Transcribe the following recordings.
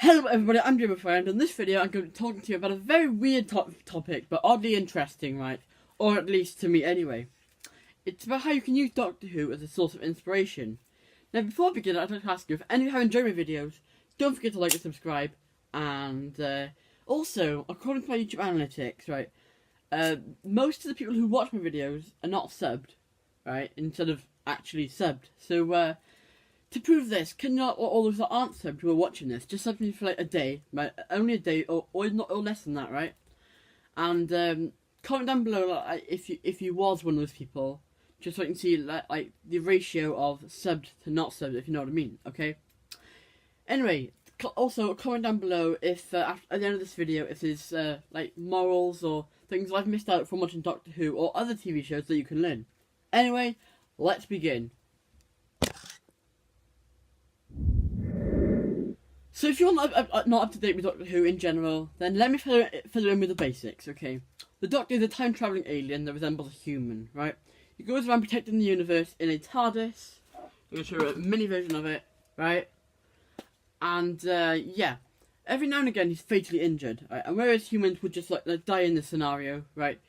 Hello everybody, I'm Jimmy Friend, and in this video I'm going to be talking to you about a very weird topic, but oddly interesting, right? Or at least to me anyway. It's about how you can use Doctor Who as a source of inspiration. Now before I begin, I'd like to ask you, if any of you have enjoyed my videos, don't forget to like and subscribe, and also, according to my YouTube analytics, right, most of the people who watch my videos are not subbed, right, instead of actually subbed. So, to prove this, can not all those that aren't subbed who are watching this just sub me for like a day, right? Only a day, or not, or less than that, right? And comment down below like, if you was one of those people, just so I can see like the ratio of subbed to not subbed, if you know what I mean. Okay. Anyway, also comment down below if at the end of this video, if there's like morals or things I've missed out from watching Doctor Who or other TV shows that you can learn. Anyway, let's begin. So if you're not up to date with Doctor Who in general, then let me fill in with the basics, okay? The Doctor is a time-travelling alien that resembles a human, right? He goes around protecting the universe in a TARDIS. I'm going to show you a mini version of it, right? And, yeah. Every now and again he's fatally injured, right? And whereas humans would just like die in this scenario, right?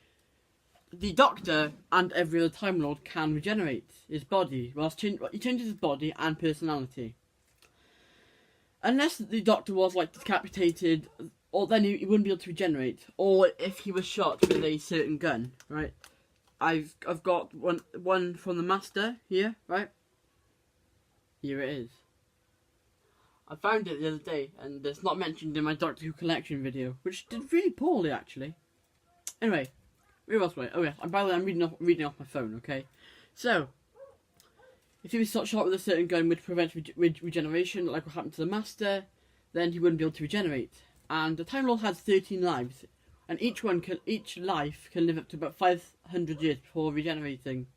The Doctor and every other Time Lord can regenerate his body, whilst he changes his body and personality. Unless the Doctor was like decapitated, or then he wouldn't be able to regenerate, or if he was shot with a certain gun, right? I've got one from the Master here, right? Here it is. I found it the other day, and it's not mentioned in my Doctor Who collection video, which did really poorly actually. Anyway, where else was I? Oh yeah, and by the way, I'm reading off my phone, okay? So, if he was shot with a certain gun which prevents regeneration, like what happened to the Master, then he wouldn't be able to regenerate. And the Time Lord has 13 lives, and each life can live up to about 500 years before regenerating.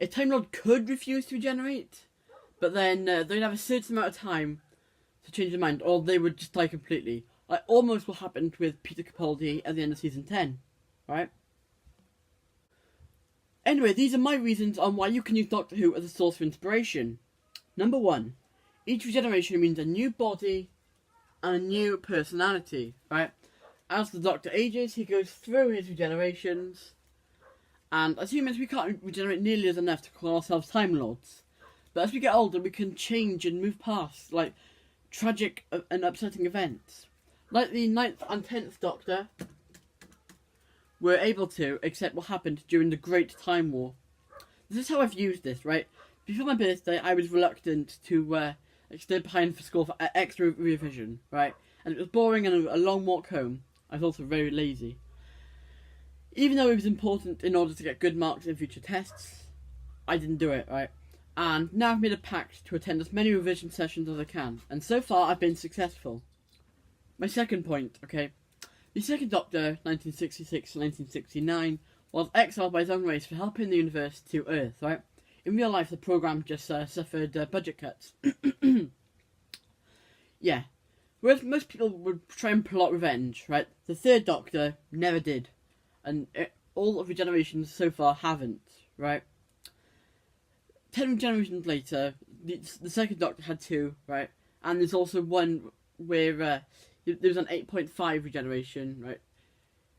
A Time Lord could refuse to regenerate, but then they'd have a certain amount of time to change their mind, or they would just die completely. Like almost what happened with Peter Capaldi at the end of season 10, right? Anyway, these are my reasons on why you can use Doctor Who as a source of inspiration. Number 1, each regeneration means a new body and a new personality, right? As the Doctor ages, he goes through his regenerations, and as humans we can't regenerate nearly as enough to call ourselves Time Lords. But as we get older, we can change and move past, like, tragic and upsetting events. Like the 9th and 10th Doctor were able to accept what happened during the Great Time War. This is how I've used this, right? Before my birthday, I was reluctant to stay behind for school for extra revision, right? And it was boring and a long walk home. I was also very lazy. Even though it was important in order to get good marks in future tests, I didn't do it, right? And now I've made a pact to attend as many revision sessions as I can. And so far, I've been successful. My second point, okay? The second Doctor, 1966 to 1969, was exiled by his own race for helping the universe to Earth, right? In real life, the programme just suffered budget cuts. Yeah. Whereas most people would try and plot revenge, right? The third Doctor never did. And all of the generations so far haven't, right? 10 generations later, the second Doctor had 2, right? And there's also one where there was an 8.5 regeneration, right?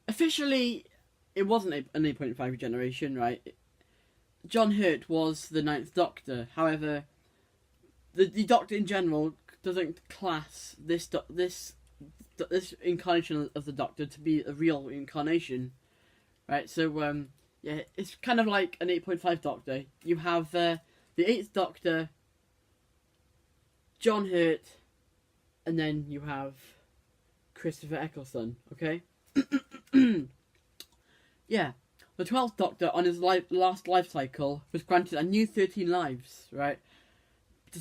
Officially, it wasn't an 8.5 regeneration, right? John Hurt was the 9th Doctor. However, the Doctor in general doesn't class this incarnation of the Doctor to be a real incarnation, right? So, yeah, it's kind of like an 8.5 Doctor. You have the 8th Doctor, John Hurt, and then you have Christopher Eccleston, okay? Yeah, the 12th Doctor, on his last life cycle, was granted a new 13 lives, right?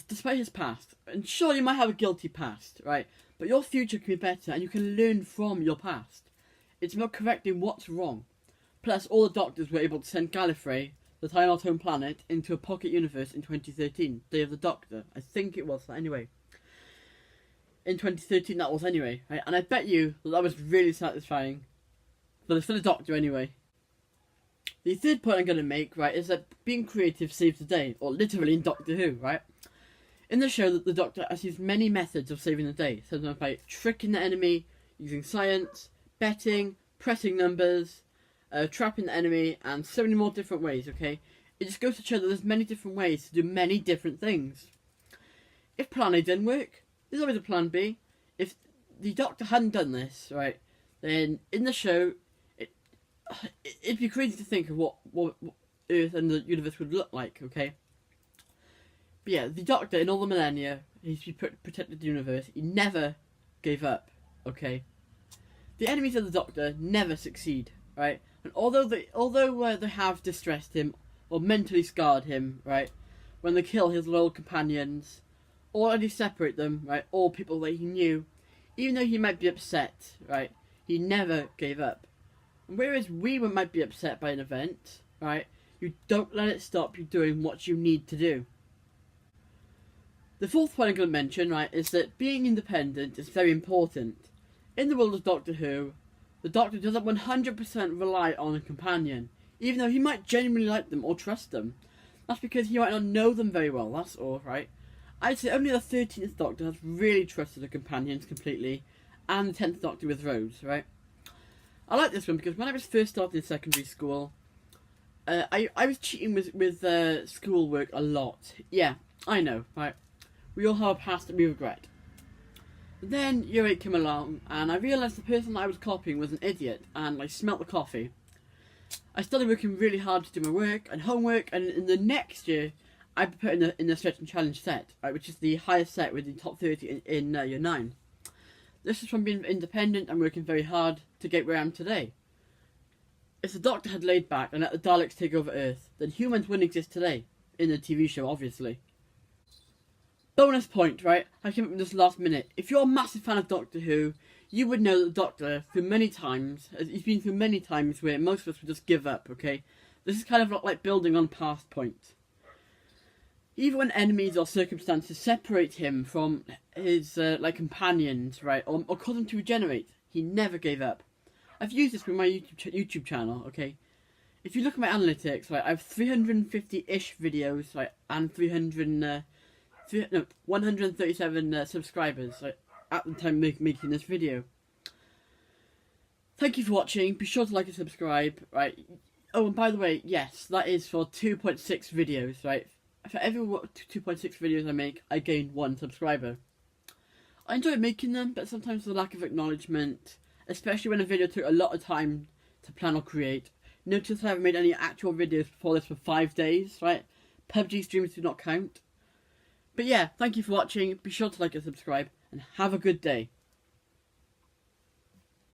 Despite his past. And sure, you might have a guilty past, right? But your future can be better, and you can learn from your past. It's about correcting what's wrong. Plus, all the Doctors were able to send Gallifrey, the Time Lord's home planet, into a pocket universe in 2013, Day of the Doctor. I think it was, anyway. In 2013 that was anyway, right? And I bet you that was really satisfying. For the Doctor anyway. The third point I'm going to make, right, is that being creative saves the day. Or literally in Doctor Who, right? In the show, the Doctor has used many methods of saving the day, sometimes by tricking the enemy, using science, betting, pressing numbers, trapping the enemy, and so many more different ways, okay? It just goes to show that there's many different ways to do many different things. If plan A didn't work, there's always a plan B. If the Doctor hadn't done this, right, then in the show, it'd be crazy to think of what Earth and the universe would look like, okay? But yeah, the Doctor, in all the millennia, he's protected the universe. He never gave up, okay? The enemies of the Doctor never succeed, right? And although they have distressed him or mentally scarred him, right, when they kill his loyal companions, or at least separate them, right, all people that he knew, even though he might be upset, right, he never gave up. And whereas we might be upset by an event, right, you don't let it stop you doing what you need to do. The fourth point I'm going to mention, right, is that being independent is very important. In the world of Doctor Who, the Doctor doesn't 100% rely on a companion, even though he might genuinely like them or trust them. That's because he might not know them very well, that's all, right? I'd say only the 13th Doctor has really trusted the companions completely, and the 10th Doctor with Rose, right? I like this one because when I was first starting secondary school, I was cheating with schoolwork a lot. Yeah, I know, right? We all have a past that we regret. But then year 8 came along, and I realised the person I was copying was an idiot, and I smelt the coffee. I started working really hard to do my work and homework, and in the next year, I put in the Stretch and Challenge set, right, which is the highest set with the top 30 in year 9. This is from being independent and working very hard to get where I am today. If the Doctor had laid back and let the Daleks take over Earth, then humans wouldn't exist today, in the TV show, obviously. Bonus point, right? I came up with this last minute. If you're a massive fan of Doctor Who, you would know that the Doctor, he's been through many times where most of us would just give up, okay? This is kind of like building on past points. Even when enemies or circumstances separate him from his companions, right, or cause him to regenerate, he never gave up. I've used this with my YouTube channel, okay? If you look at my analytics, right, I have 350-ish videos, right, and 137 subscribers, like, at the time making this video. Thank you for watching. Be sure to like and subscribe, right? Oh, and by the way, yes, that is for 2.6 videos, right? For every 2.6 videos I make, I gain 1 subscriber. I enjoy making them, but sometimes the lack of acknowledgement, especially when a video took a lot of time to plan or create. Notice I haven't made any actual videos before this for 5 days, right? PUBG streams do not count. But yeah, thank you for watching. Be sure to like and subscribe, and have a good day.